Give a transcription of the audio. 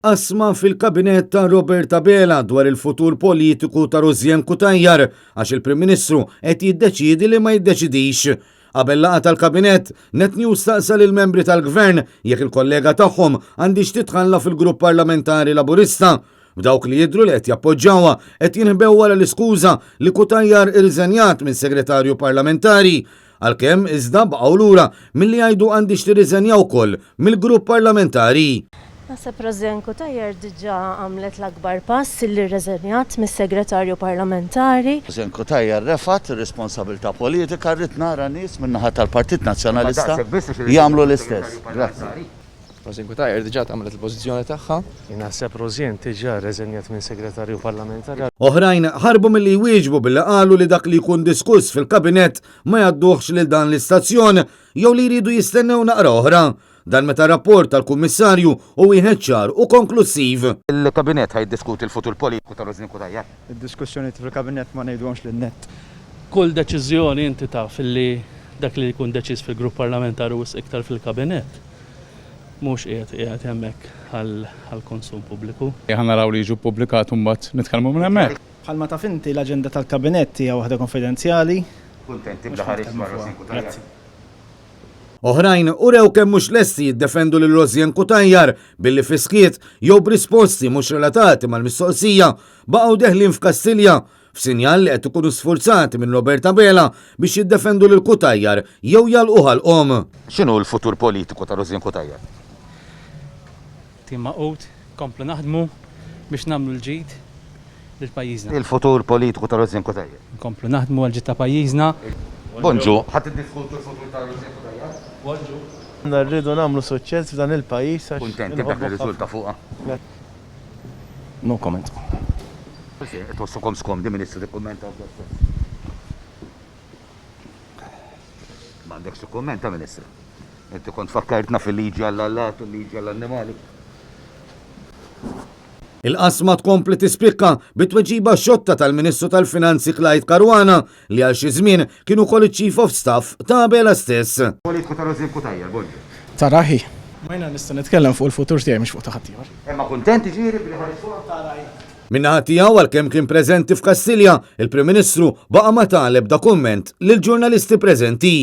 Asma fil-kabinet ta' Roberta Bela dwar il-futur politiku ta' Rozjen Kutajjar għax il-Prim Ministru qed jiddeċiedi li ma jiddeċidix. Qabel laqgħa tal-kabinet, Netnews staqsal il-membri tal-gvern jekk il-kollega tagħhom għandix titħalla fil-grupp parlamentari Laburista. B'dawk li jidhru li qed jappoġġawha qed jinħbew wara l-iskuża li Kutajjar irriżenjat minn segretarju parlamentari. Għalkemm iżda baqgħu lura milli jgħidu għandix tirriżenjaw ukoll mill-grupp parlamentari. Naħseb Rozjen Kutajjar diġà għamlet l-akbar pass li rreżenjat mis-segretarju parlamentari. Rozjen Kutajjar refat ir-responsabilità politika rrid nara nies min-naħa tal-Partit Nazzjonalista jagħmlu l-istess. Grazzi. Rozjen Kutajjar diġà għamlet il-pożizzjoni tagħha. Naħseb Rozjen diġà rreżenjat minn segretarju parlamentari. Oħrajn ħarbu milli jwieġbu billi qalu li dak li jkun diskuss fil-kabinet ma jgħadduhx lil dan l-istazzjon jew li jridu jistennew naqra oħra. Dan meta rapport tal-Kummissarju u wieħed ċar u konklusiv. Il-kabinet ħajdiskuti l-futur politiku ta' Rozjen Kutajjar. Id-diskussjoni fil-kabinet ma ngħidhomx lin-net. Kull deċiżjoni inti taf li dak li jkun deċiż fil-grupp parlamentari u iktar fil-kabinet mhux qiegħed hemmhekk għall-konsum pubbliku. Ħa naraw li jiġu ppubblikat u mbagħad nitkellmu minn hemmhekk. Bħalma taf inti l-aġenda tal-kabinet hija waħda konfidenzjali. Kuntenti b'daħarit ma' Rozjen Kutajjar. Oħrajn urew kemm mhux lesti jiddefendu lil Rozjen Kutajjar billi fiskiet jew b'risposti mhux relatati mal-mistoqsija baqgħu deħlin f'Kastilja f'sinjal li qed ikunu sfurzati minn Roberta Bela biex jiddefendu lil Kutajjar jew jalqu ħalqhom. X'inhu l-futur politiku ta' Rozjen Kutajjar? Tim maqut, komplu naħdmu biex nagħmlu l-ġid lill-pajjiżna. Il-futur politiku ta' Rozjen Kutajjar. Komplu naħdmu għal ġid ta' pajjiżna. Bonġu, ħadd iddiskutu l-futur ta' Rozjen Kutajjar? Bonġu. Rridu nagħmlu suċċess f'dan il-pajjiż għax. Kuntenti b'dak ir-riżulta fuqha. No comment. Tossukom skomdi Ministru tikkummenta m'għandekx tikkummenta Ministru. Inti kont fakkartna fil-liġi għall-allat u l-liġi għall-annimali. Il-qasma tkompli tispikka bit-tweġiba xotta tal-Ministru tal-Finanzi Clyde Caruana li għal xi żmien kienu wkoll iċ-Chief of Staff ta' Bela stess. Politiku ta' Rozjen Kutajjar, bonġu. Taraħi. Ma jiena nista' nitkellem fuq il-futur tiegħi mhux fuq ta' ħadd ieħor. Imma kuntenti ġieri billi ħareġ fuq taraħi. Min-naħa tiegħu għalkemm kien preżenti f'Kastilja, il-Prim Ministru baqa' ma taleb da kumment lill-ġurnalisti preżenti.